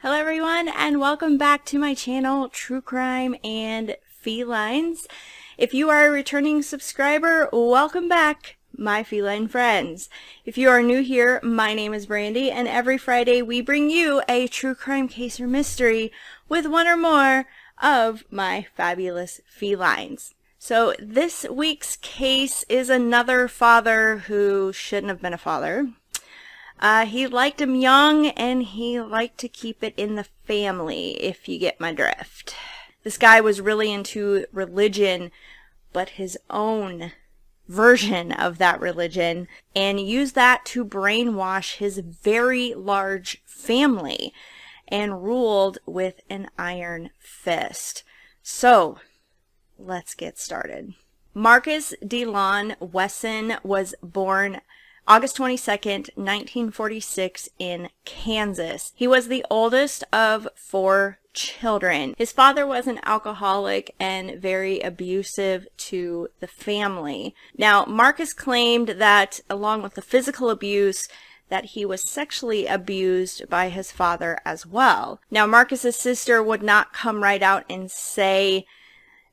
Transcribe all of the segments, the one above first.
Hello everyone, and welcome back to my channel, True Crime and Felines. If you are a returning subscriber, welcome back, my feline friends. If you are new here, my name is Brandy, and every Friday we bring you a true crime case or mystery with one or more of my fabulous felines. So this week's case is another father who shouldn't have been a father. He liked him young, and he liked to keep it in the family, if you get my drift. This guy was really into religion, but his own version of that religion, and used that to brainwash his very large family, and ruled with an iron fist. So, let's get started. Marcus DeLon Wesson was born August 22nd, 1946 in Kansas. He was the oldest of 4 children. His father was an alcoholic and very abusive to the family. Now, Marcus claimed that along with the physical abuse, that he was sexually abused by his father as well. Now, Marcus's sister would not come right out and say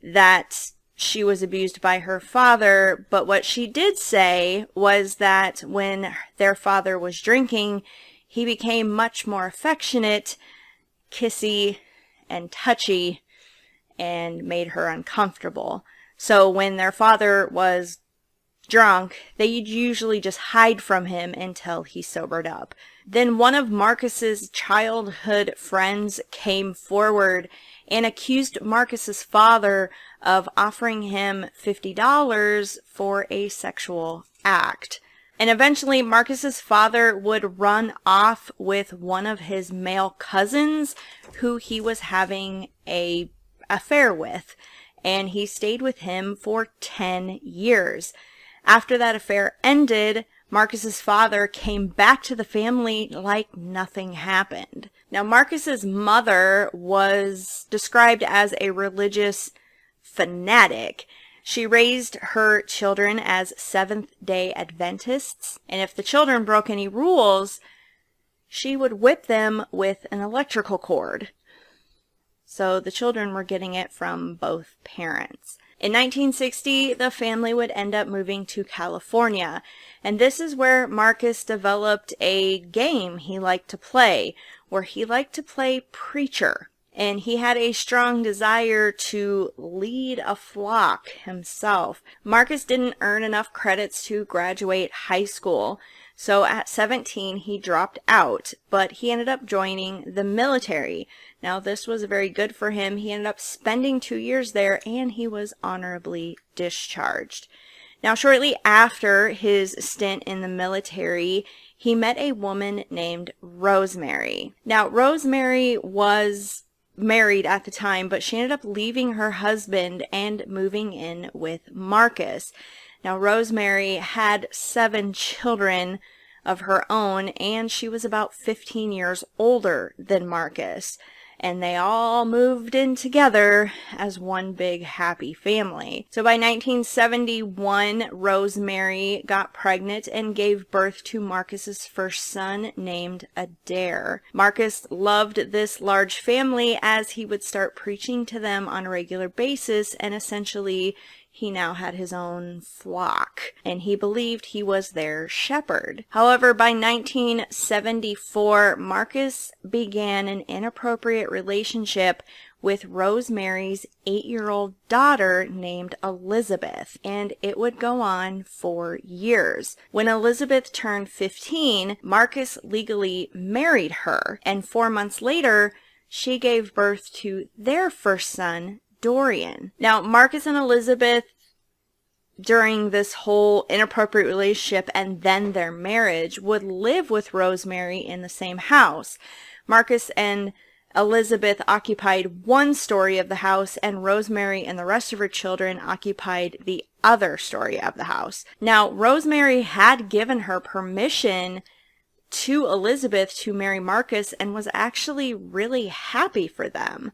that she was abused by her father, but what she did say was that when their father was drinking, he became much more affectionate, kissy, and touchy, and made her uncomfortable. So when their father was drunk, they'd usually just hide from him until he sobered up. Then one of Marcus's childhood friends came forward and accused Marcus's father of offering him $50 for a sexual act. And eventually Marcus's father would run off with one of his male cousins who he was having an affair with, and he stayed with him for 10 years. After that affair ended, Marcus's father came back to the family like nothing happened. Now, Marcus's mother was described as a religious fanatic. She raised her children as Seventh-day Adventists, and if the children broke any rules, she would whip them with an electrical cord. So the children were getting it from both parents. In 1960, the family would end up moving to California, and this is where Marcus developed a game he liked to play, where he liked to play preacher, and he had a strong desire to lead a flock himself. Marcus didn't earn enough credits to graduate high school, so at 17 he dropped out, but he ended up joining the military. Now this was very good for him. He ended up spending 2 years there, and he was honorably discharged. Now shortly after his stint in the military, he met a woman named Rosemary. Now Rosemary was married at the time, but she ended up leaving her husband and moving in with Marcus. Now Rosemary had 7 children of her own, and she was about 15 years older than Marcus, and they all moved in together as one big happy family. So by 1971, Rosemary got pregnant and gave birth to Marcus's first son named Adair. Marcus loved this large family as he would start preaching to them on a regular basis, and essentially he now had his own flock, and he believed he was their shepherd. However, by 1974, Marcus began an inappropriate relationship with Rosemary's 8-year-old daughter named Elizabeth, and it would go on for years. When Elizabeth turned 15, Marcus legally married her, and 4 months later, she gave birth to their first son, Dorian. Now, Marcus and Elizabeth, during this whole inappropriate relationship and then their marriage, would live with Rosemary in the same house. Marcus and Elizabeth occupied one story of the house, and Rosemary and the rest of her children occupied the other story of the house. Now, Rosemary had given her permission to Elizabeth to marry Marcus and was actually really happy for them.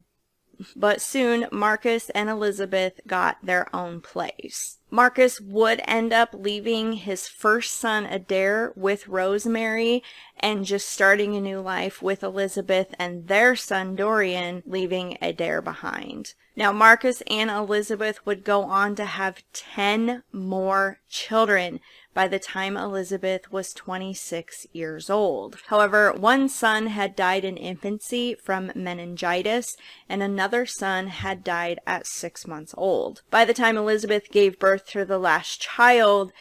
But soon, Marcus and Elizabeth got their own place. Marcus would end up leaving his first son Adair with Rosemary and just starting a new life with Elizabeth, and their son Dorian leaving Adair behind. Now, Marcus and Elizabeth would go on to have 10 more children by the time Elizabeth was 26 years old. However, one son had died in infancy from meningitis, and another son had died at 6 months old. By the time Elizabeth gave birth to the last child,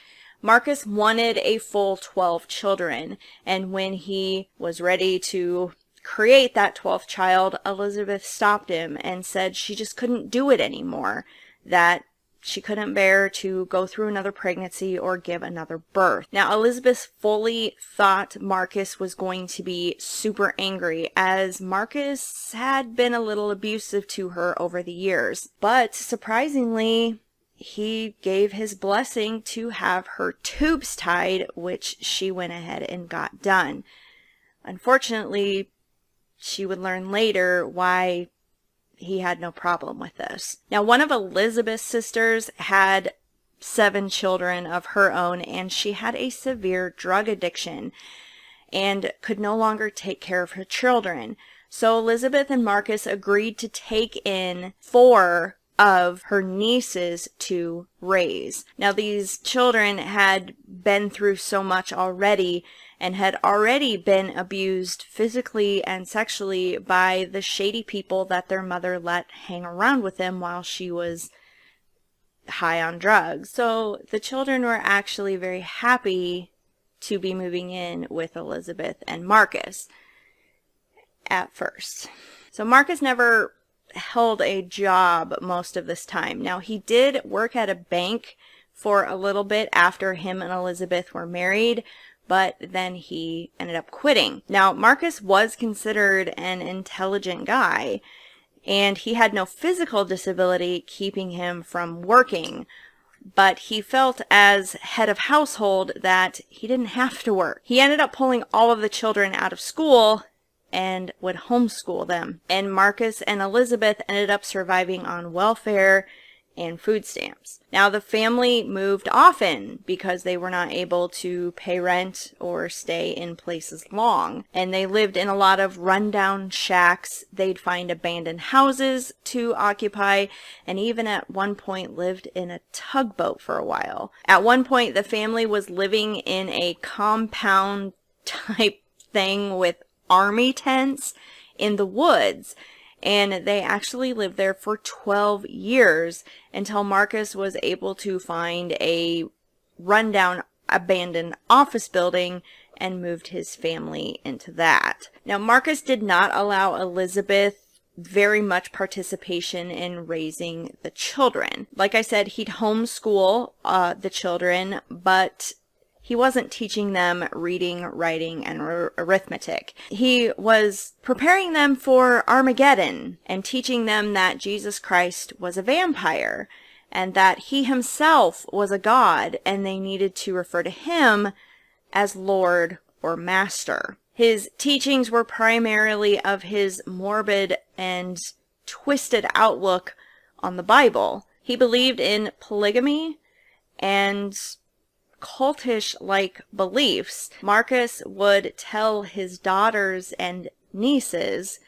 Marcus wanted a full 12 children, and when he was ready to create that 12th child, Elizabeth stopped him and said she just couldn't do it anymore, that she couldn't bear to go through another pregnancy or give another birth. Now, Elizabeth fully thought Marcus was going to be super angry, as Marcus had been a little abusive to her over the years. But surprisingly, he gave his blessing to have her tubes tied, which she went ahead and got done. Unfortunately, she would learn later why he had no problem with this. Now, one of Elizabeth's sisters had 7 children of her own, and she had a severe drug addiction and could no longer take care of her children. So Elizabeth and Marcus agreed to take in 4 of her nieces to raise. Now, these children had been through so much already and had already been abused physically and sexually by the shady people that their mother let hang around with them while she was high on drugs. So the children were actually very happy to be moving in with Elizabeth and Marcus at first. So Marcus never held a job most of this time. Now, he did work at a bank for a little bit after him and Elizabeth were married, but then he ended up quitting. Now, Marcus was considered an intelligent guy, and he had no physical disability keeping him from working, but he felt as head of household that he didn't have to work. He ended up pulling all of the children out of school and would homeschool them. And Marcus and Elizabeth ended up surviving on welfare and food stamps. Now, the family moved often because they were not able to pay rent or stay in places long. And they lived in a lot of rundown shacks. They'd find abandoned houses to occupy, and even at one point lived in a tugboat for a while. At one point, the family was living in a compound type thing with army tents in the woods, and they actually lived there for 12 years until Marcus was able to find a rundown abandoned office building and moved his family into that. Now, Marcus did not allow Elizabeth very much participation in raising the children. Like I said, he'd homeschool the children, but he wasn't teaching them reading, writing, and arithmetic. He was preparing them for Armageddon and teaching them that Jesus Christ was a vampire and that he himself was a god, and they needed to refer to him as Lord or Master. His teachings were primarily of his morbid and twisted outlook on the Bible. He believed in polygamy and cultish-like beliefs. Marcus would tell his daughters and nieces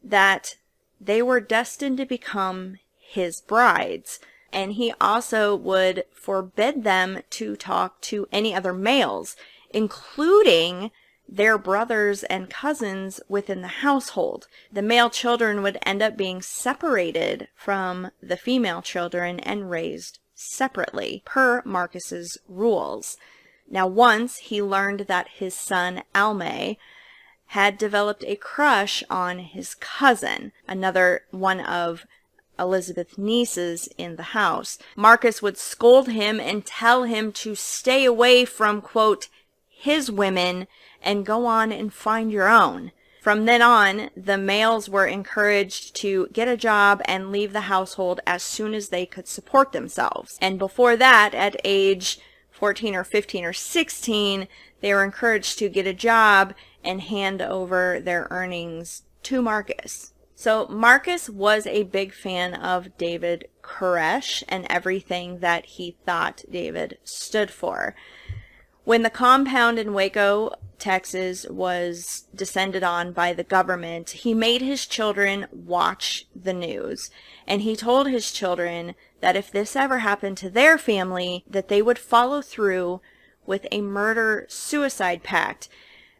that they were destined to become his brides, and he also would forbid them to talk to any other males, including their brothers and cousins within the household. The male children would end up being separated from the female children and raised separately, per Marcus's rules. Now, once he learned that his son Alme had developed a crush on his cousin, another one of Elizabeth's nieces in the house, Marcus would scold him and tell him to stay away from, quote, his women and go on and find your own. From then on, the males were encouraged to get a job and leave the household as soon as they could support themselves. And before that, at age 14 or 15 or 16, they were encouraged to get a job and hand over their earnings to Marcus. So Marcus was a big fan of David Koresh and everything that he thought David stood for. When the compound in Waco, Texas was descended on by the government, he made his children watch the news. And he told his children that if this ever happened to their family, that they would follow through with a murder-suicide pact,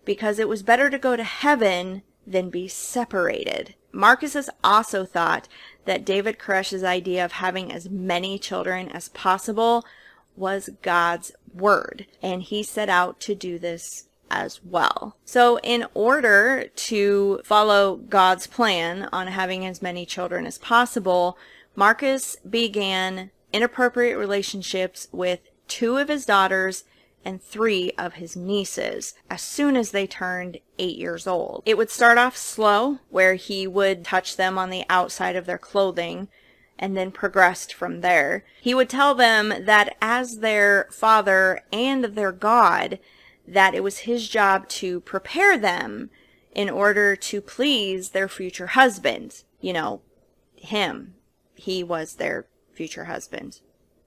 because it was better to go to heaven than be separated. Marcus has also thought that David Koresh's idea of having as many children as possible was God's word, and he set out to do this as well. So in order to follow God's plan on having as many children as possible, Marcus began inappropriate relationships with 2 of his daughters and 3 of his nieces as soon as they turned 8 years old. It would start off slow, where he would touch them on the outside of their clothing, and then progressed from there. He would tell them that as their father and their God, that it was his job to prepare them in order to please their future husband. You know, him. He was their future husband.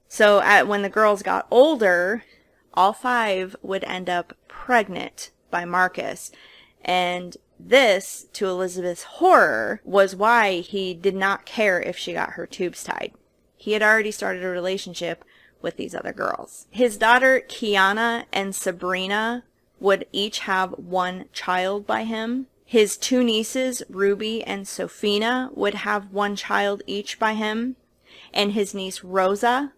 So when the girls got older, all 5 would end up pregnant by Marcus. And this, to Elizabeth's horror, was why he did not care if she got her tubes tied. He had already started a relationship with these other girls. His daughter Kiana and Sabrina would each have 1 child by him. His 2 nieces, Ruby and Sophina, would have 1 child each by him. And his niece Rosa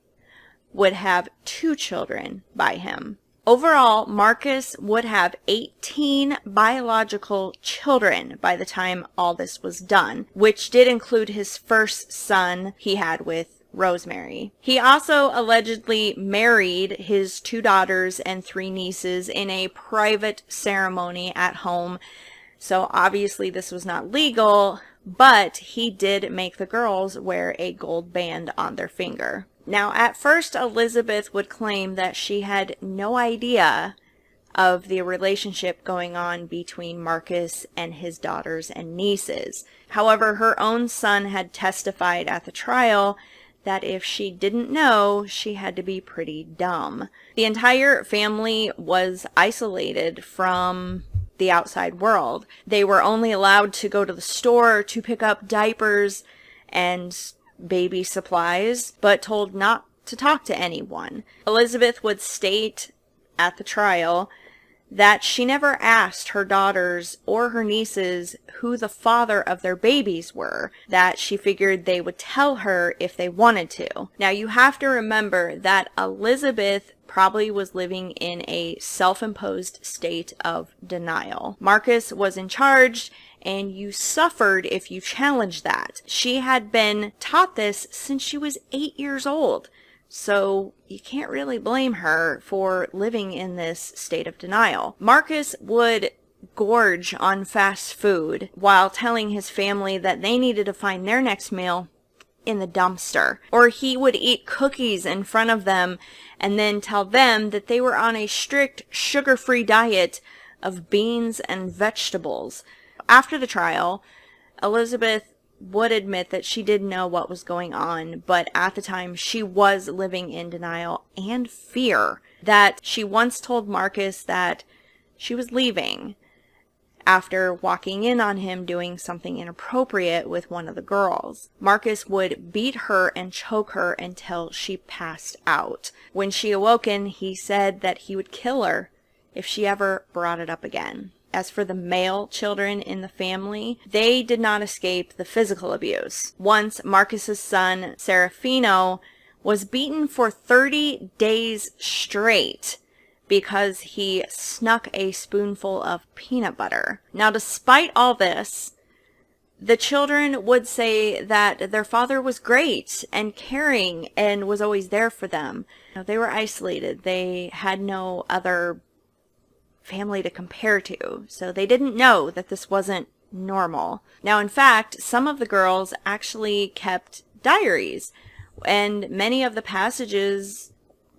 would have 2 children by him. Overall, Marcus would have 18 biological children by the time all this was done, which did include his first son he had with Rosemary. He also allegedly married his 2 daughters and 3 nieces in a private ceremony at home. So obviously this was not legal, but he did make the girls wear a gold band on their finger. Now, at first, Elizabeth would claim that she had no idea of the relationship going on between Marcus and his daughters and nieces. However, her own son had testified at the trial that if she didn't know, she had to be pretty dumb. The entire family was isolated from the outside world. They were only allowed to go to the store to pick up diapers and baby supplies, but told not to talk to anyone. Elizabeth would state at the trial that she never asked her daughters or her nieces who the father of their babies were, that she figured they would tell her if they wanted to. Now, you have to remember that Elizabeth probably was living in a self-imposed state of denial. Marcus was in charge, and you suffered if you challenged that. She had been taught this since she was 8 years old. So you can't really blame her for living in this state of denial. Marcus would gorge on fast food while telling his family that they needed to find their next meal in the dumpster. Or he would eat cookies in front of them and then tell them that they were on a strict sugar-free diet of beans and vegetables. After the trial, Elizabeth would admit that she didn't know what was going on, but at the time she was living in denial and fear. That she once told Marcus that she was leaving after walking in on him doing something inappropriate with one of the girls. Marcus would beat her and choke her until she passed out. When she awoken, he said that he would kill her if she ever brought it up again. As for the male children in the family, they did not escape the physical abuse. Once, Marcus's son, Serafino, was beaten for 30 days straight because he snuck a spoonful of peanut butter. Now, despite all this, the children would say that their father was great and caring and was always there for them. Now, they were isolated. They had no other family to compare to, so they didn't know that this wasn't normal. Now, in fact, some of the girls actually kept diaries, and many of the passages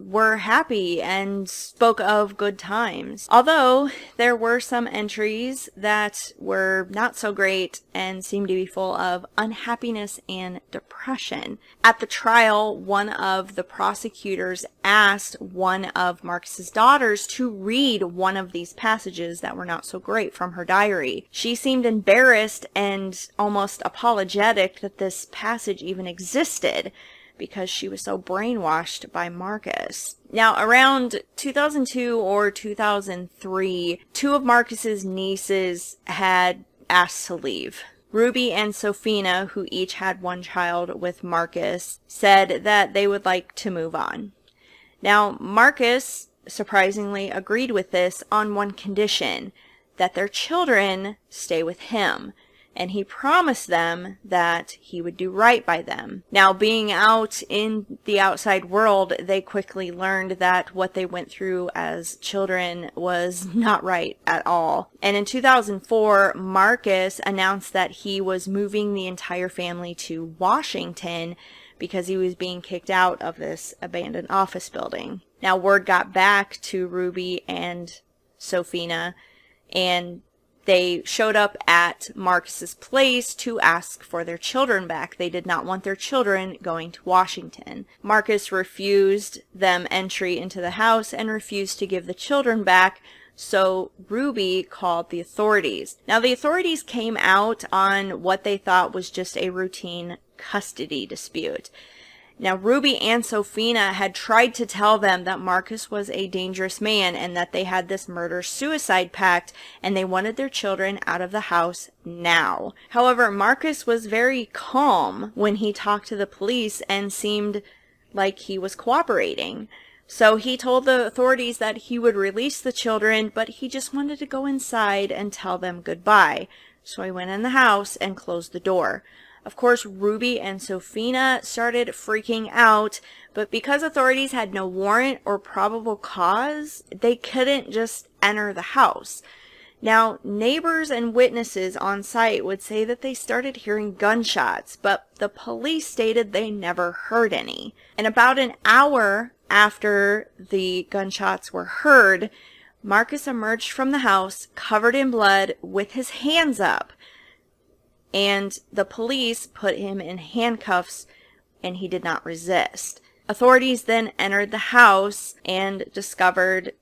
were happy and spoke of good times. Although there were some entries that were not so great and seemed to be full of unhappiness and depression. At the trial, one of the prosecutors asked one of Marcus's daughters to read one of these passages that were not so great from her diary. She seemed embarrassed and almost apologetic that this passage even existed, because she was so brainwashed by Marcus. Now, around 2002 or 2003, two of Marcus's nieces had asked to leave. Ruby and Sophina, who each had one child with Marcus, said that they would like to move on. Now, Marcus surprisingly agreed with this on one condition, that their children stay with him. And he promised them that he would do right by them. Now, being out in the outside world, they quickly learned that what they went through as children was not right at all. And in 2004, Marcus announced that he was moving the entire family to Washington because he was being kicked out of this abandoned office building. Now, word got back to Ruby and Sophina, and they showed up at Marcus's place to ask for their children back. They did not want their children going to Washington. Marcus refused them entry into the house and refused to give the children back, so Ruby called the authorities. Now, the authorities came out on what they thought was just a routine custody dispute. Now, Ruby and Sophina had tried to tell them that Marcus was a dangerous man and that they had this murder-suicide pact and they wanted their children out of the house now. However, Marcus was very calm when he talked to the police and seemed like he was cooperating. So he told the authorities that he would release the children, but he just wanted to go inside and tell them goodbye. So he went in the house and closed the door. Of course, Ruby and Sophina started freaking out, but because authorities had no warrant or probable cause, they couldn't just enter the house. Now, neighbors and witnesses on site would say that they started hearing gunshots, but the police stated they never heard any. And about an hour after the gunshots were heard, Marcus emerged from the house covered in blood with his hands up. And the police put him in handcuffs and he did not resist. Authorities then entered the house and discovered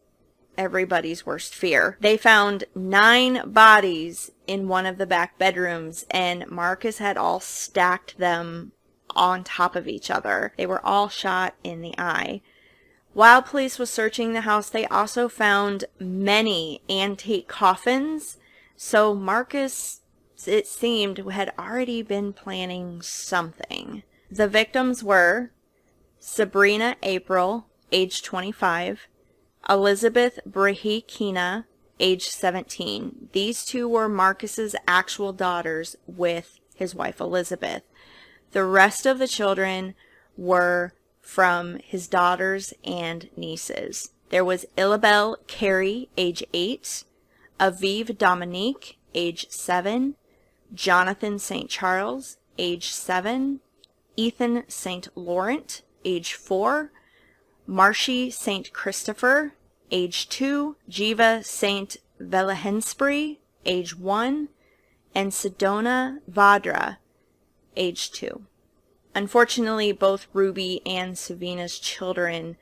everybody's worst fear. They found 9 bodies in one of the back bedrooms and Marcus had all stacked them on top of each other. They were all shot in the eye. While police was searching the house, they also found many antique coffins. So Marcus, it seemed, had already been planning something. The victims were Sabrina April, age 25, Elizabeth Brahikina, age 17. These two were Marcus's actual daughters with his wife Elizabeth. The rest of the children were from his daughters and nieces. There was Illabelle Carey, age 8, Aviv Dominique, age 7, Jonathan St. Charles, age 7, Ethan St. Laurent, age 4, Marshy St. Christopher, age 2, Jiva St. Velahensbury, age 1, and Sedona Vadra, age 2. Unfortunately, both Ruby and Savina's children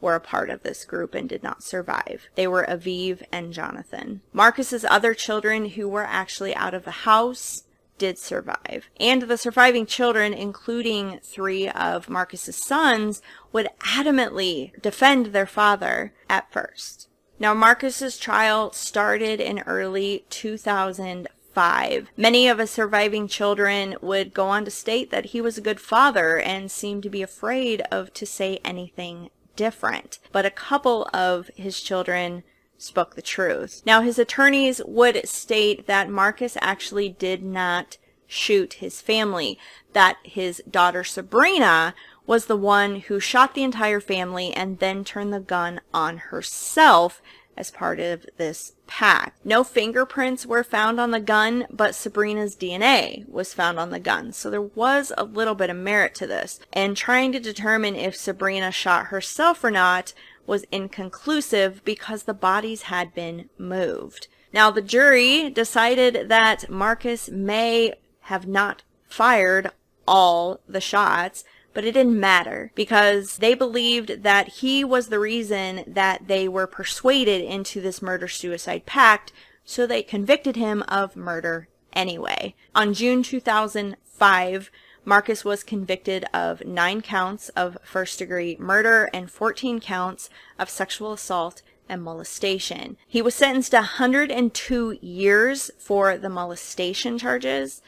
were a part of this group and did not survive. They were Aviv and Jonathan. Marcus's other children, who were actually out of the house, did survive. And the surviving children, including 3 of Marcus's sons, would adamantly defend their father at first. Now, Marcus's trial started in early 2005. Many of his surviving children would go on to state that he was a good father and seemed to be afraid to say anything different. But a couple of his children spoke the truth. Now, his attorneys would state that Marcus actually did not shoot his family, that his daughter Sabrina was the one who shot the entire family and then turned the gun on herself as part of this pact. No fingerprints were found on the gun, but Sabrina's DNA was found on the gun. So there was a little bit of merit to this. And trying to determine if Sabrina shot herself or not was inconclusive because the bodies had been moved. Now the jury decided that Marcus may have not fired all the shots, but it didn't matter because they believed that he was the reason that they were persuaded into this murder-suicide pact, so they convicted him of murder anyway. On June 2005, Marcus was convicted of 9 counts of first-degree murder and 14 counts of sexual assault and molestation. He was sentenced to 102 years for the molestation charges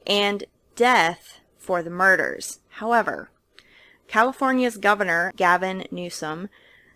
and death for the murders. However, California's Governor Gavin Newsom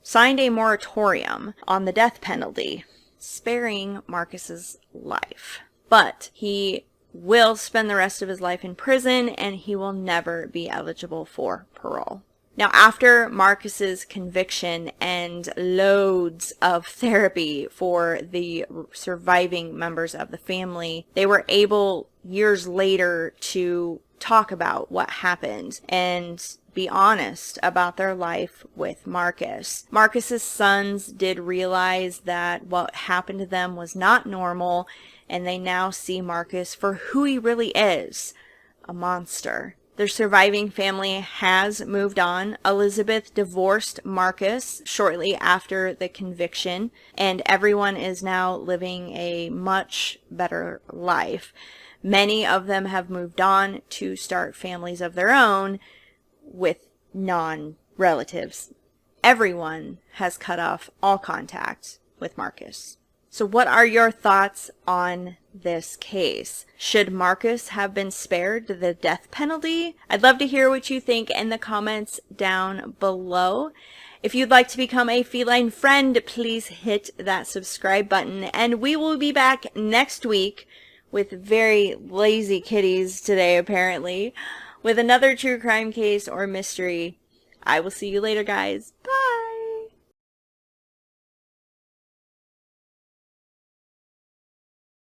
signed a moratorium on the death penalty, sparing Marcus's life. But he will spend the rest of his life in prison and he will never be eligible for parole. Now, after Marcus's conviction and loads of therapy for the surviving members of the family, they were able years later to talk about what happened and be honest about their life with Marcus. Marcus's sons did realize that what happened to them was not normal, and they now see Marcus for who he really is, a monster. Their surviving family has moved on. Elizabeth divorced Marcus shortly after the conviction, and everyone is now living a much better life. Many of them have moved on to start families of their own with non-relatives. Everyone has cut off all contact with Marcus. So what are your thoughts on this case? Should Marcus have been spared the death penalty? I'd love to hear what you think in the comments down below. If you'd like to become a feline friend, please hit that subscribe button, and we will be back next week with very lazy kitties today, apparently, with another true crime case or mystery. I will see you later, guys.